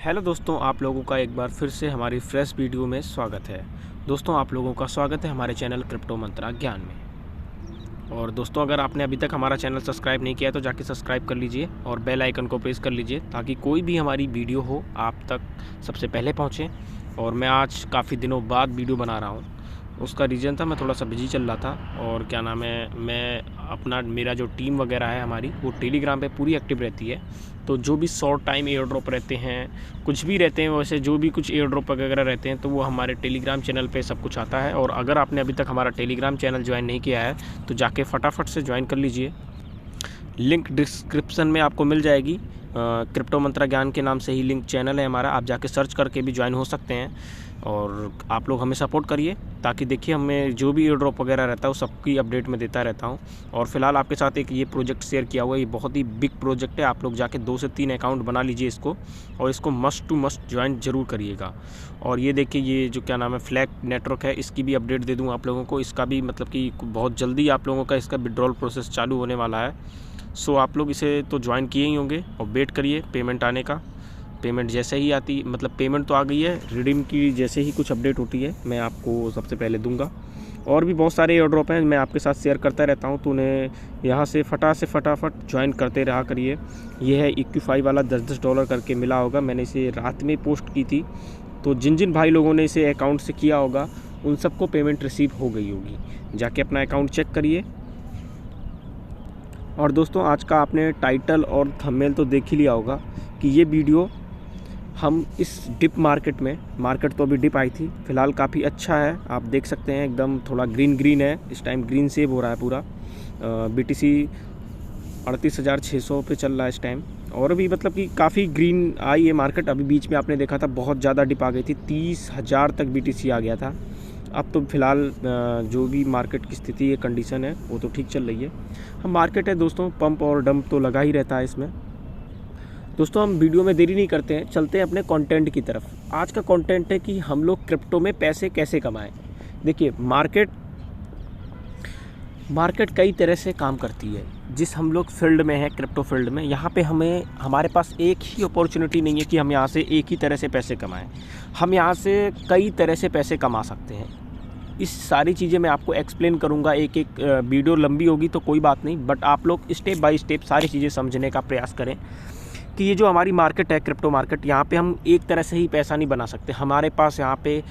Hello दोस्तों, आप लोगों का एक बार फिर से हमारी फ्रेश वीडियो में स्वागत है। दोस्तों, आप लोगों का स्वागत है हमारे चैनल क्रिप्टो मंत्रा ज्ञान में। और दोस्तों, अगर आपने अभी तक हमारा चैनल सब्सक्राइब नहीं किया है तो जाके सब्सक्राइब कर लीजिए और बेल आइकन को प्रेस कर लीजिए ताकि कोई भी हमारी वीडियो हो आप तक सबसे पहले पहुँचे। और मैं आज काफ़ी दिनों बाद वीडियो बना रहा हूँ। उसका रीज़न था, मैं थोड़ा सा बिजी चल रहा था। और क्या नाम है, मेरा जो टीम वगैरह है हमारी, वो टेलीग्राम पे पूरी एक्टिव रहती है। तो जो भी शॉर्ट टाइम एयर ड्रॉप रहते हैं, कुछ भी रहते हैं, वैसे जो भी कुछ एयर ड्रॉप वगैरह रहते हैं तो वो हमारे टेलीग्राम चैनल पे सब कुछ आता है। और अगर आपने अभी तक हमारा टेलीग्राम चैनल ज्वाइन नहीं किया है तो जाके फटाफट से ज्वाइन कर लीजिए। लिंक डिस्क्रिप्शन में आपको मिल जाएगी। क्रिप्टो मंत्रा ज्ञान के नाम से ही लिंक चैनल है हमारा, आप जाके सर्च करके भी ज्वाइन हो सकते हैं। और आप लोग हमें सपोर्ट करिए ताकि देखिए हमें जो भी एयर ड्रॉप वगैरह रहता है वो सबकी अपडेट में देता रहता हूँ। और फिलहाल आपके साथ एक ये प्रोजेक्ट शेयर किया हुआ है, ये बहुत ही बिग प्रोजेक्ट है। आप लोग जाके 2 से 3 अकाउंट बना लीजिए इसको, और इसको मस्ट टू मस्ट ज्वाइन ज़रूर करिएगा। और ये देखिए, ये जो क्या नाम है फ्लैग नेटवर्क है, इसकी भी अपडेट दे दूँ आप लोगों को। इसका भी मतलब कि बहुत जल्दी आप लोगों का इसका विड्रॉल प्रोसेस चालू होने वाला है। सो आप लोग इसे तो ज्वाइन किए ही होंगे और वेट करिए पेमेंट आने का। पेमेंट जैसे ही आती, मतलब पेमेंट तो आ गई है, रिडीम की जैसे ही कुछ अपडेट होती है मैं आपको सबसे पहले दूंगा। और भी बहुत सारे एयर ड्रॉप हैं, मैं आपके साथ शेयर करता रहता हूं, तो उन्हें यहाँ से फटाफट ज्वाइन करते रहा करिए। ये है इक्विफाई वाला, $10 करके मिला होगा। मैंने इसे रात में पोस्ट की थी, तो जिन भाई लोगों ने इसे अकाउंट से किया होगा उन सबको पेमेंट रिसीव हो गई होगी। जाके अपना अकाउंट चेक करिए। और दोस्तों, आज का आपने टाइटल और थंबनेल तो देख ही लिया होगा कि ये वीडियो हम इस डिप मार्केट तो अभी डिप आई थी, फ़िलहाल काफ़ी अच्छा है। आप देख सकते हैं एकदम थोड़ा ग्रीन है, इस टाइम ग्रीन सेव हो रहा है पूरा। BTC 38,600 पे चल रहा है इस टाइम। और अभी मतलब कि काफ़ी ग्रीन आई है मार्केट। अभी बीच में आपने देखा था बहुत ज़्यादा डिप आ गई थी, 30,000 तक BTC आ गया था। अब तो फ़िलहाल जो भी मार्केट की स्थिति है, कंडीशन है, वो तो ठीक चल रही है। हम मार्केट है दोस्तों, पंप और डंप तो लगा ही रहता है इसमें। दोस्तों, हम वीडियो में देरी नहीं करते हैं, चलते हैं अपने कंटेंट की तरफ। आज का कंटेंट है कि हम लोग क्रिप्टो में पैसे कैसे कमाएं। देखिए, मार्केट कई तरह से काम करती है। जिस हम लोग फील्ड में है, क्रिप्टो फील्ड में, यहाँ पे हमारे पास एक ही अपॉर्चुनिटी नहीं है कि हम यहाँ से एक ही तरह से पैसे कमाएं। हम यहाँ से कई तरह से पैसे कमा सकते हैं। इस सारी चीज़ें मैं आपको एक्सप्लेन करूँगा। एक वीडियो लंबी होगी तो कोई बात नहीं, बट आप लोग स्टेप बाय स्टेप सारी चीज़ें समझने का प्रयास करें कि ये जो हमारी मार्केट है, क्रिप्टो मार्केट, यहाँ पे हम एक तरह से ही पैसा नहीं बना सकते। हमारे पास यहाँ पे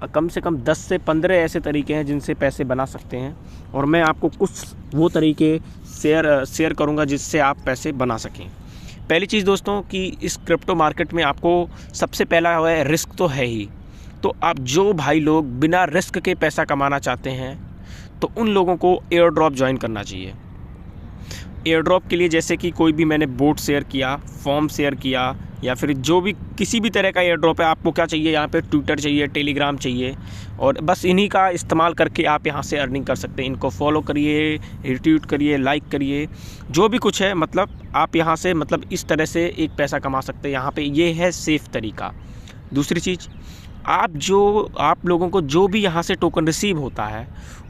कम से कम 10 से 15 ऐसे तरीके हैं जिनसे पैसे बना सकते हैं। और मैं आपको कुछ वो तरीके शेयर करूँगा जिससे आप पैसे बना सकें। पहली चीज़ दोस्तों कि इस क्रिप्टो मार्केट में आपको सबसे पहला है रिस्क तो है ही। तो आप जो भाई लोग बिना रिस्क के पैसा कमाना चाहते हैं तो उन लोगों को एयर ड्रॉप ज्वाइन करना चाहिए। एयर ड्रॉप के लिए जैसे कि कोई भी मैंने बोट शेयर किया, फॉर्म शेयर किया, या फिर जो भी किसी भी तरह का एयर ड्रॉप है, आपको क्या चाहिए, यहाँ पे ट्विटर चाहिए, टेलीग्राम चाहिए, और बस इन्हीं का इस्तेमाल करके आप यहाँ से अर्निंग कर सकते हैं। इनको फॉलो करिए, रिट्वीट करिए, लाइक करिए, जो भी कुछ है, मतलब आप यहाँ से मतलब इस तरह से एक पैसा कमा सकते हैं। यहाँ पे ये है सेफ़ तरीका। दूसरी चीज़, आप लोगों को जो भी यहाँ से टोकन रिसीव होता है,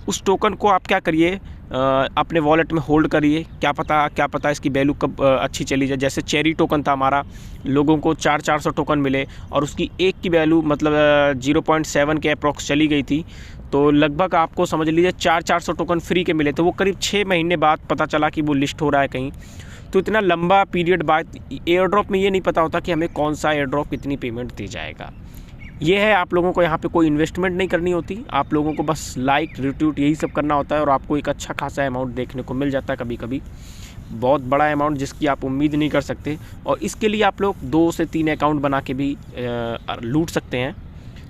उस टोकन को आप क्या करिए, अपने वॉलेट में होल्ड करिए। क्या पता इसकी वैल्यू कब अच्छी चली जाए। जैसे चेरी टोकन था हमारा, लोगों को 400 टोकन मिले और उसकी एक की वैल्यू मतलब 0.7 के अप्रॉक्स चली गई थी। तो लगभग आपको समझ लीजिए 400 टोकन फ्री के मिले। तो वो करीब 6 महीने बाद पता चला कि वो लिस्ट हो रहा है कहीं। तो इतना लंबा पीरियड बाद एयर ड्रॉप में ये नहीं पता होता कि हमें कौन सा एयर ड्रॉप कितनी पेमेंट दे जाएगा। ये है, आप लोगों को यहाँ पे कोई इन्वेस्टमेंट नहीं करनी होती। आप लोगों को बस लाइक, रिट्वीट, यही सब करना होता है और आपको एक अच्छा खासा अमाउंट देखने को मिल जाता है। कभी कभी बहुत बड़ा अमाउंट जिसकी आप उम्मीद नहीं कर सकते। और इसके लिए आप लोग 2 से 3 अकाउंट बना के भी लूट सकते हैं।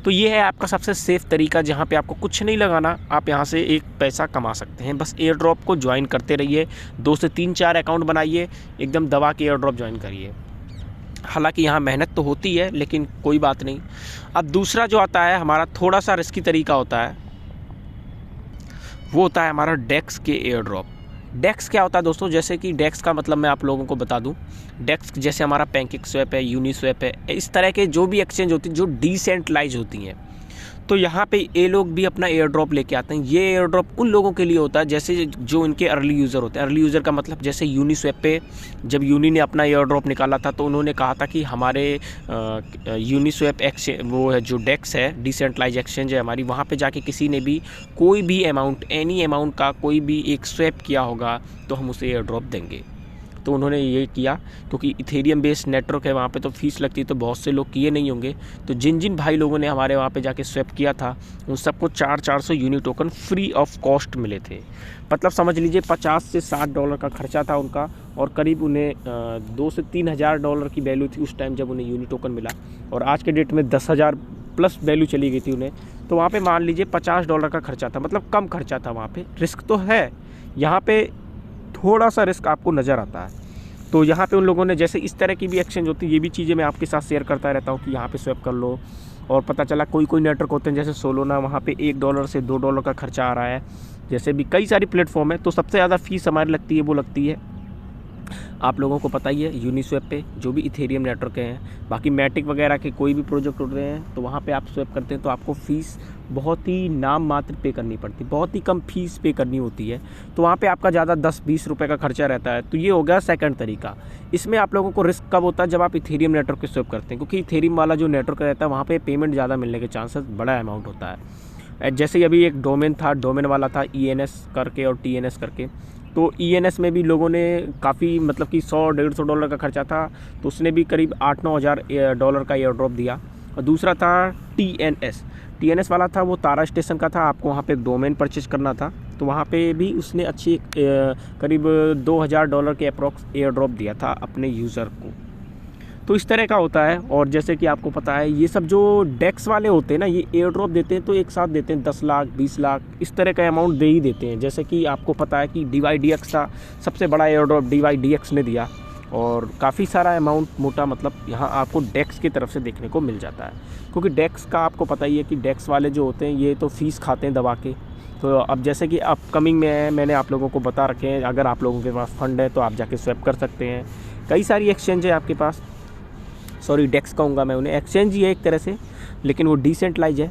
तो ये है आपका सबसे सेफ़ तरीका, जहाँ पे आपको कुछ नहीं लगाना, आप यहाँ से एक पैसा कमा सकते हैं। बस एयर ड्रॉप को ज्वाइन करते रहिए, 2 से 3-4 अकाउंट बनाइए, एकदम दबा के एयर ड्रॉप ज्वाइन करिए। हालांकि यहाँ मेहनत तो होती है, लेकिन कोई बात नहीं। अब दूसरा जो आता है हमारा, थोड़ा सा रिस्की तरीका होता है, वो होता है हमारा डेक्स के एयर ड्रॉप। डेक्स क्या होता है दोस्तों, जैसे कि डेक्स का मतलब मैं आप लोगों को बता दूं। डेक्स जैसे हमारा पैनकेक स्वैप है, यूनिस्वैप है, इस तरह के जो भी एक्सचेंज होती हैं जो डिसेंट्रलाइज होती हैं, तो यहाँ पे ये लोग भी अपना एयर ड्रॉप लेके आते हैं। ये एयर ड्रॉप उन लोगों के लिए होता है जैसे जो इनके अर्ली यूज़र होते हैं। अर्ली यूज़र का मतलब जैसे यूनिस्वैप पे जब यूनी ने अपना एयर ड्रॉप निकाला था तो उन्होंने कहा था कि हमारे यूनिस्वैप एक्सचेंज वो है जो डेक्स है, डिसेंट्रलाइज एक्सचेंज है हमारी, वहाँ पे जाके किसी ने भी कोई भी अमाउंट, एनी अमाउंट का कोई भी एक स्वैप किया होगा तो हम उसे एयर ड्रॉप देंगे। तो उन्होंने ये किया क्योंकि इथेरियम बेस्ड नेटवर्क है, वहाँ पे तो फीस लगती है, तो बहुत से लोग किए नहीं होंगे। तो जिन जिन भाई लोगों ने हमारे वहाँ पे जाके स्वैप किया था उन सबको 400 uni token free of cost मिले थे। मतलब समझ लीजिए $50 से $60 का खर्चा था उनका, और करीब उन्हें 2 से 3 हज़ार डॉलर की वैल्यू थी उस टाइम जब उन्हें यूनी टोकन मिला, और आज के डेट में 10,000 प्लस वैल्यू चली गई थी उन्हें। तो वहाँ पे मान लीजिए $50 का खर्चा था, मतलब कम खर्चा था। वहाँ पे रिस्क तो है, यहाँ पे थोड़ा सा रिस्क आपको नज़र आता है। तो यहाँ पे उन लोगों ने जैसे इस तरह की भी एक्सचेंज होती है, ये भी चीज़ें मैं आपके साथ शेयर करता रहता हूँ कि यहाँ पे स्वैप कर लो। और पता चला कोई नेटवर्क होते हैं जैसे सोलोना, वहाँ पे $1 से $2 का खर्चा आ रहा है। जैसे भी कई सारी प्लेटफॉर्म है, तो सबसे ज़्यादा फीस हमारी लगती है वो लगती है, आप लोगों को पता ही है, यूनिस्वैप पे जो भी इथेरियम नेटवर्क हैं। बाकी मैटिक वगैरह के कोई भी प्रोजेक्ट उठ रहे हैं तो वहाँ पे आप स्वैप करते हैं तो आपको फ़ीस बहुत ही नाम मात्र पे करनी पड़ती है, बहुत ही कम फीस पे करनी होती है। तो वहाँ पे आपका ज़्यादा 10-20 रुपये का खर्चा रहता है। तो ये हो गया सेकंड तरीका। इसमें आप लोगों को रिस्क कब होता है, जब आप इथेरियम नेटवर्क पे स्वैप करते हैं, क्योंकि इथेरियम वाला जो नेटवर्क रहता है वहाँ पे पेमेंट ज़्यादा मिलने के चांसेस बड़ा अमाउंट होता है। जैसे अभी एक डोमेन था, डोमेन वाला था ENS करके और TNS करके। तो ENS में भी लोगों ने काफ़ी मतलब कि $100-150 का खर्चा था, तो उसने भी करीब 8-9 हज़ार डॉलर का एयर ड्रॉप दिया। और दूसरा था TNS वाला था, वो तारा स्टेशन का था, आपको वहाँ पे एक डोमेन परचेज करना था, तो वहाँ पे भी उसने अच्छी करीब $2,000 के अप्रॉक्स एयर ड्रॉप दिया था अपने यूज़र को। तो इस तरह का होता है। और जैसे कि आपको पता है ये सब जो डेक्स वाले होते हैं ना, ये एयर ड्रॉप देते हैं तो एक साथ देते हैं 10 लाख 20 लाख इस तरह का अमाउंट दे ही देते हैं। जैसे कि आपको पता है कि DYDX था, सबसे बड़ा एयर ड्रॉप DYDX ने दिया, और काफ़ी सारा अमाउंट मोटा मतलब यहाँ आपको डेक्स की तरफ से देखने को मिल जाता है। क्योंकि डेक्स का आपको पता ही है कि डेक्स वाले जो होते हैं ये तो फ़ीस खाते हैं दबा के। तो अब जैसे कि अपकमिंग में मैंने आप लोगों को बता रखे हैं, अगर आप लोगों के पास फंड है तो आप जाके स्वैप कर सकते हैं। कई सारी एक्सचेंज है आपके पास, सॉरी डेक्स कहूँगा मैं उन्हें, एक्सचेंज ही है एक तरह से, लेकिन वो डिसेंट्रलाइज है।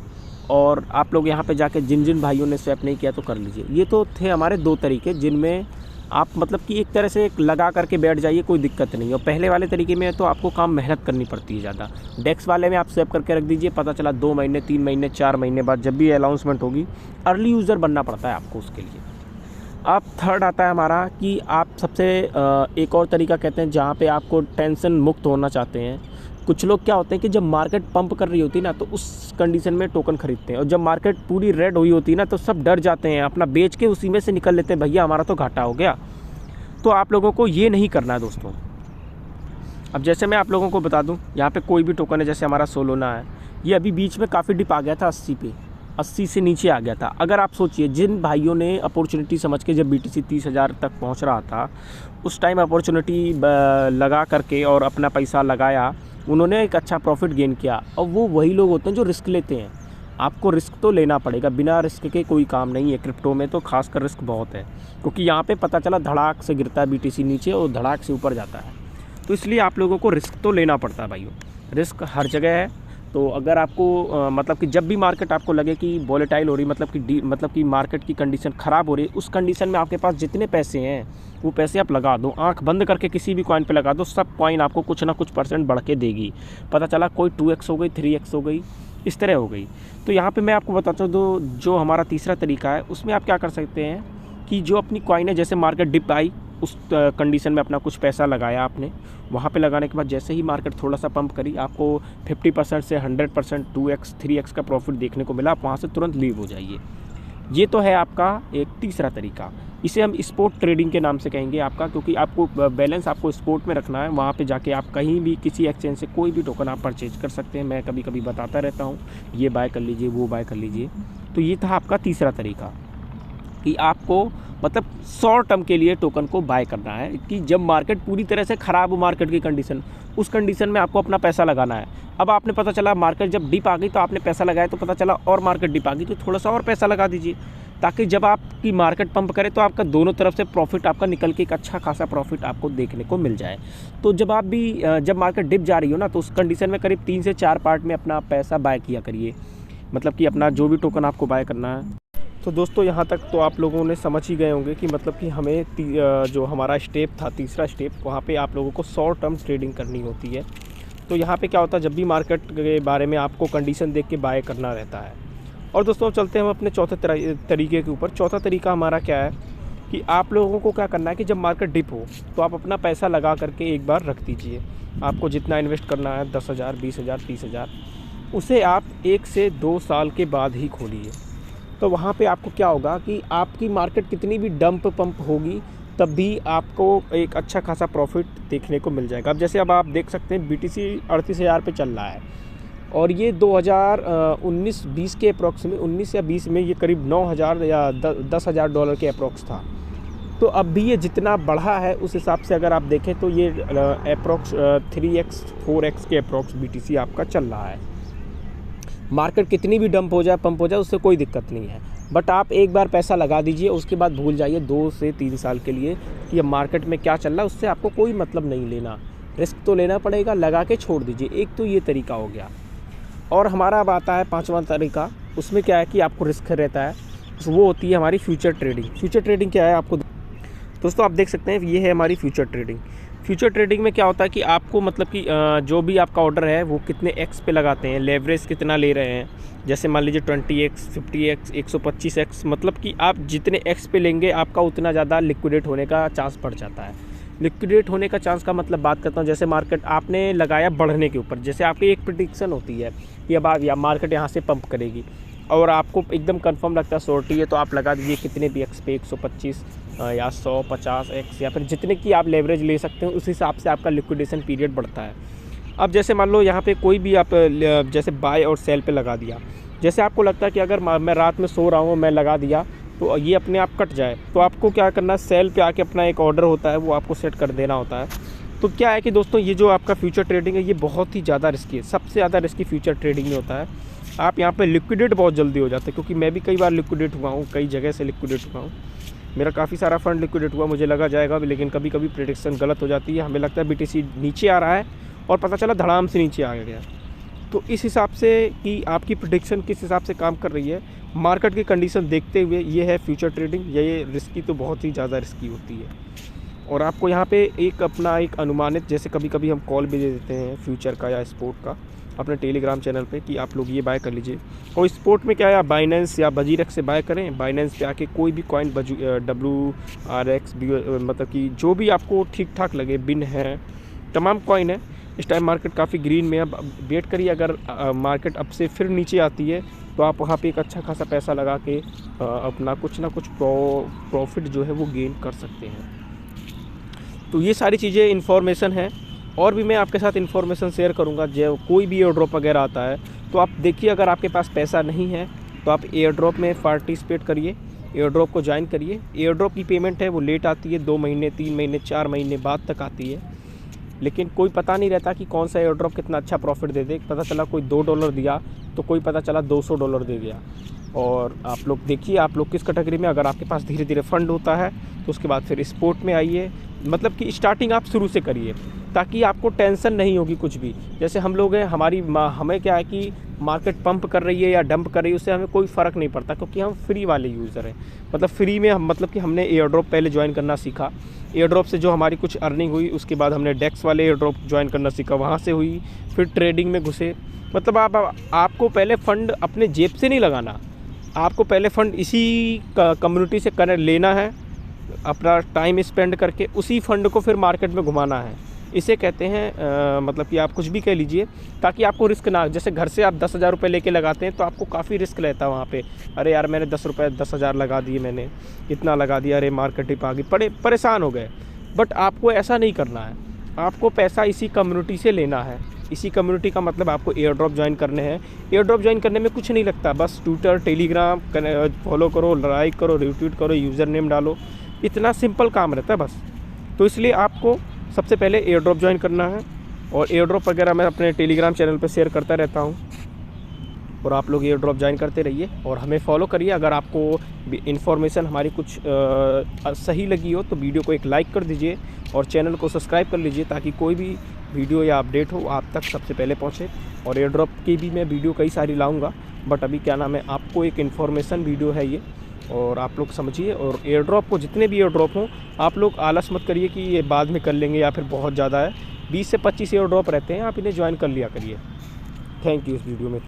और आप लोग यहाँ पे जाके जिन जिन भाइयों ने स्वैप नहीं किया तो कर लीजिए। ये तो थे हमारे 2 तरीके जिनमें आप मतलब कि एक तरह से लगा करके बैठ जाइए, कोई दिक्कत नहीं है। और पहले वाले तरीके में तो आपको काम मेहनत करनी पड़ती है ज़्यादा। डेक्स वाले में आप स्वैप करके रख दीजिए, पता चला 2 महीने 3 महीने 4 महीने बाद जब भी अनाउंसमेंट होगी, अर्ली यूज़र बनना पड़ता है आपको उसके लिए। अब थर्ड आता है हमारा कि आप सबसे एक और तरीका कहते हैं जहाँ पे आपको टेंशन मुक्त होना चाहते हैं। कुछ लोग क्या होते हैं कि जब मार्केट पंप कर रही होती है ना तो उस कंडीशन में टोकन खरीदते हैं, और जब मार्केट पूरी रेड हुई होती है ना तो सब डर जाते हैं, अपना बेच के उसी में से निकल लेते हैं, भैया हमारा तो घाटा हो गया। तो आप लोगों को ये नहीं करना है दोस्तों। अब जैसे मैं आप लोगों को बता दूं, यहाँ पे कोई भी टोकन है, जैसे हमारा सोलोना है, ये अभी बीच में काफ़ी डिप आ गया था 80 पे, 80 से नीचे आ गया था। अगर आप सोचिए जिन भाइयों ने अपॉर्चुनिटी समझ के जब BTC 30,000 तक पहुँच रहा था उस टाइम अपॉर्चुनिटी लगा करके और अपना पैसा लगाया, उन्होंने एक अच्छा प्रॉफिट गेन किया। और वो वही लोग होते हैं जो रिस्क लेते हैं। आपको रिस्क तो लेना पड़ेगा, बिना रिस्क के कोई काम नहीं है। क्रिप्टो में तो खासकर रिस्क बहुत है, क्योंकि यहाँ पे पता चला धड़ाक से गिरता है BTC नीचे और धड़ाक से ऊपर जाता है। तो इसलिए आप लोगों को रिस्क तो लेना पड़ता है भाइयों, रिस्क हर जगह है। तो अगर आपको मतलब कि जब भी मार्केट आपको लगे कि वोलेटाइल हो रही, मतलब कि मार्केट की कंडीशन ख़राब हो रही है, उस कंडीशन में आपके पास जितने पैसे हैं वो पैसे आप लगा दो, आंख बंद करके किसी भी कॉइन पे लगा दो, सब कॉइन आपको कुछ ना कुछ % बढ़ के देगी। पता चला कोई 2x हो गई, 3x हो गई, इस तरह हो गई। तो यहाँ पे मैं आपको बताता हूँ जो हमारा तीसरा तरीका है, उसमें आप क्या कर सकते हैं कि जो अपनी कॉइन है, जैसे मार्केट डिप आई उस कंडीशन में अपना कुछ पैसा लगाया आपने, वहाँ पे लगाने के बाद जैसे ही मार्केट थोड़ा सा पंप करी, आपको 50% से 100% 2x 3x का प्रॉफिट देखने को मिला, आप वहाँ से तुरंत लीव हो जाइए। ये तो है आपका एक तीसरा तरीका। इसे हम स्पोर्ट ट्रेडिंग के नाम से कहेंगे आपका, क्योंकि आपको बैलेंस आपको स्पोर्ट में रखना है। वहाँ पे जाके आप कहीं भी किसी एक्सचेंज से कोई भी टोकन आप परचेज कर सकते हैं। मैं कभी कभी बताता रहता हूँ, ये बाय कर लीजिए, वो बाय कर लीजिए। तो ये था आपका तीसरा तरीका कि आपको मतलब शॉर्ट टर्म के लिए टोकन को बाय करना है, कि जब मार्केट पूरी तरह से ख़राब हो, मार्केट की कंडीशन, उस कंडीशन में आपको अपना पैसा लगाना है। अब आपने पता चला मार्केट जब डिप आ गई तो आपने पैसा लगाया, तो पता चला और मार्केट डिप आ गई तो थोड़ा सा और पैसा लगा दीजिए, ताकि जब आपकी मार्केट पंप करे तो आपका दोनों तरफ से प्रॉफिट आपका निकल के एक अच्छा खासा प्रॉफिट आपको देखने को मिल जाए। तो जब मार्केट डिप जा रही हो ना, तो उस कंडीशन में करीब 3 से 4 पार्ट में अपना पैसा बाय किया करिए। मतलब कि अपना जो भी टोकन आपको बाय करना है। तो दोस्तों यहाँ तक तो आप लोगों ने समझ ही गए होंगे कि मतलब कि हमें जो हमारा स्टेप था, तीसरा स्टेप, वहाँ पे आप लोगों को शॉर्ट टर्म ट्रेडिंग करनी होती है। तो यहाँ पे क्या होता है, जब भी मार्केट के बारे में आपको कंडीशन देख के बाय करना रहता है। और दोस्तों चलते हैं हम अपने चौथे तरीके के ऊपर। चौथा तरीका हमारा क्या है कि आप लोगों को क्या करना है कि जब मार्केट डिप हो तो आप अपना पैसा लगा करके एक बार रख दीजिए। आपको जितना इन्वेस्ट करना है 10,000, 20,000, 30,000, उसे आप 1 से 2 साल के बाद ही खोलिए। तो वहाँ पे आपको क्या होगा कि आपकी मार्केट कितनी भी डंप पंप होगी तब भी आपको एक अच्छा खासा प्रॉफिट देखने को मिल जाएगा। अब जैसे अब आप देख सकते हैं BTC 38,000 पे चल रहा है और ये 2019-20 के अप्रॉक्स में, 19 या 20 में ये करीब 9,000 या 10,000 डॉलर के अप्रॉक्स था। तो अब भी ये जितना बढ़ा है उस हिसाब से अगर आप देखें तो ये अप्रॉक्स 3x 4x के अप्रॉक्स BTC आपका चल रहा है। मार्केट कितनी भी डंप हो जाए, पंप हो जाए, उससे कोई दिक्कत नहीं है। बट आप एक बार पैसा लगा दीजिए, उसके बाद भूल जाइए 2 से 3 साल के लिए कि अब मार्केट में क्या चल रहा है, उससे आपको कोई मतलब नहीं लेना। रिस्क तो लेना पड़ेगा, लगा के छोड़ दीजिए। एक तो ये तरीका हो गया। और हमारा अब आता है 5वां तरीका। उसमें क्या है कि आपको रिस्क रहता है, वो होती है हमारी फ्यूचर ट्रेडिंग। फ्यूचर ट्रेडिंग क्या है आपको दोस्तों आप देख सकते हैं, ये है हमारी फ्यूचर ट्रेडिंग। फ्यूचर ट्रेडिंग में क्या होता है कि आपको मतलब कि जो भी आपका ऑर्डर है वो कितने एक्स पे लगाते हैं, लेवरेज कितना ले रहे हैं। जैसे मान लीजिए 20x, 50x, 125x, मतलब कि आप जितने एक्स पे लेंगे आपका उतना ज़्यादा लिक्विडेट होने का चांस बढ़ जाता है। लिक्विडेट होने का चांस का मतलब बात करता हूँ, जैसे मार्केट आपने लगाया बढ़ने के ऊपर, जैसे आपकी एक प्रेडिक्शन होती है कि अब या मार्केट यहाँ से पंप करेगी और आपको एकदम कंफर्म लगता है श्योरिटी है, तो आप लगा दीजिए कितने भी एक्स पे, 125 या 150x, या फिर जितने की आप लेवरेज ले सकते हैं उस हिसाब से आपका लिक्विडेशन पीरियड बढ़ता है। अब जैसे मान लो यहाँ पे कोई भी आप जैसे बाय और सेल पे लगा दिया, जैसे आपको लगता है कि अगर मैं रात में सो रहा हूँ, मैं लगा दिया तो ये अपने आप कट जाए, तो आपको क्या करना है, सेल पे आके अपना एक ऑर्डर होता है वो आपको सेट कर देना होता है। तो क्या है कि दोस्तों ये जो आपका फ्यूचर ट्रेडिंग है ये बहुत ही ज़्यादा रिस्की है। सबसे ज़्यादा रिस्की फ्यूचर ट्रेडिंग में होता है। आप यहाँ पे लिक्विडेट बहुत जल्दी हो जाते हैं, क्योंकि मैं भी कई बार लिक्विडेट हुआ हूँ, कई जगह से लिक्विडेट हुआ हूँ। मेरा काफ़ी सारा फंड लिक्विडेट हुआ, मुझे लगा जाएगा, लेकिन कभी कभी प्रेडिक्शन गलत हो जाती है। हमें लगता है BTC नीचे आ रहा है और पता चला धड़ाम से नीचे आ गया। तो इस हिसाब से कि आपकी प्रेडिक्शन किस हिसाब से काम कर रही है, मार्केट की कंडीशन देखते हुए, ये है फ्यूचर ट्रेडिंग। ये रिस्की तो बहुत ही ज़्यादा रिस्की होती है। और आपको यहाँ पे एक अपना एक अनुमानित, जैसे कभी कभी हम कॉल भी दे देते हैं फ्यूचर का या स्पोर्ट का अपने टेलीग्राम चैनल पे कि आप लोग ये बाय कर लीजिए। और स्पोर्ट में क्या है, आप बाइनेंस या बजीरक्स से बाय करें। बाइनेंस पे आके कोई भी कॉइन WRX, मतलब कि जो भी आपको ठीक ठाक लगे, बिन है, तमाम कॉइन है। इस टाइम मार्केट काफ़ी ग्रीन में। अब वेट करिए, अगर मार्केट अब से फिर नीचे आती है तो आप वहाँ पे एक अच्छा खासा पैसा लगा के अपना कुछ ना कुछ प्रॉफिट जो है वो गेन कर सकते हैं। तो ये सारी चीज़ें इन्फॉर्मेशन है, और भी मैं आपके साथ इन्फॉर्मेशन शेयर करूँगा। जो कोई भी एयर ड्रॉप वगैरह आता है तो आप देखिए, अगर आपके पास पैसा नहीं है तो आप एयर ड्रॉप में पार्टिसिपेट करिए, एयर ड्रॉप को ज्वाइन करिए। एयर ड्रॉप की पेमेंट है वो लेट आती है, 2 महीने, 3 महीने, 4 महीने बाद तक आती है। लेकिन कोई पता नहीं रहता कि कौन सा एयर ड्रॉप कितना अच्छा प्रॉफिट दे दे। पता चला कोई $2 दिया तो कोई पता चला $200 दे दिया। और आप लोग देखिए आप लोग किस कैटेगरी में, अगर आपके पास धीरे धीरे फंड होता है तो उसके बाद फिर स्पोर्ट में आइए। मतलब कि स्टार्टिंग आप शुरू से करिए ताकि आपको टेंशन नहीं होगी कुछ भी। जैसे हम लोग हैं, हमें क्या है कि मार्केट पंप कर रही है या डंप कर रही है उससे हमें कोई फ़र्क नहीं पड़ता, क्योंकि हम फ्री वाले यूज़र हैं। मतलब फ्री में हम, मतलब कि हमने एयर ड्रॉप पहले ज्वाइन करना सीखा। एयर ड्रॉप से जो हमारी कुछ अर्निंग हुई, उसके बाद हमने डेक्स वाले एयर ड्रॉप ज्वाइन करना सीखा, वहाँ से हुई, फिर ट्रेडिंग में घुसे। मतलब आपको पहले फ़ंड अपने जेब से नहीं लगाना, आपको पहले फ़ंड इसी कम्युनिटी से लेना है, अपना टाइम स्पेंड करके उसी फ़ंड को फिर मार्केट में घुमाना है। इसे कहते हैं मतलब कि आप कुछ भी कह लीजिए, ताकि आपको रिस्क ना। जैसे घर से आप 10,000 रुपये लेके लगाते हैं तो आपको काफ़ी रिस्क रहता है वहाँ पे। अरे यार मैंने 10,000 लगा दिए, मैंने इतना लगा दिया, अरे मार्केट टिप आ गई, परेशान हो गए। बट आपको ऐसा नहीं करना है, आपको पैसा इसी कम्युनिटी से लेना है। इसी कम्युनिटी का मतलब आपको एयर ड्रॉप ज्वाइन करने हैं। एयर ड्रॉप ज्वाइन करने में कुछ नहीं लगता, बस ट्विटर, टेलीग्राम फॉलो करो, लाइक करो, रिट्वीट करो, यूज़र नेम डालो, इतना सिंपल काम रहता है बस। तो इसलिए आपको सबसे पहले एयर ड्रॉप ज्वाइन करना है। और एयर ड्रॉप वगैरह मैं अपने टेलीग्राम चैनल पर शेयर करता रहता हूँ, और आप लोग एयर ड्रॉप ज्वाइन करते रहिए और हमें फॉलो करिए। अगर आपको इन्फॉर्मेशन हमारी कुछ सही लगी हो तो वीडियो को एक लाइक कर दीजिए और चैनल को सब्सक्राइब कर लीजिए, ताकि कोई भी वीडियो या अपडेट हो आप तक सबसे पहले पहुँचे। और एयर ड्रॉप की भी मैं वीडियो कई सारी लाऊंगा, बट अभी क्या नाम है, आपको एक इन्फॉर्मेशन वीडियो है ये, और आप लोग समझिए। और एयर ड्रॉप को, जितने भी एयर ड्रॉप हों, आप लोग आलस मत करिए कि ये बाद में कर लेंगे या फिर बहुत ज़्यादा है। 20 से 25 एयर ड्रॉप रहते हैं, आप इन्हें ज्वाइन कर लिया करिए। थैंक यू इस वीडियो में।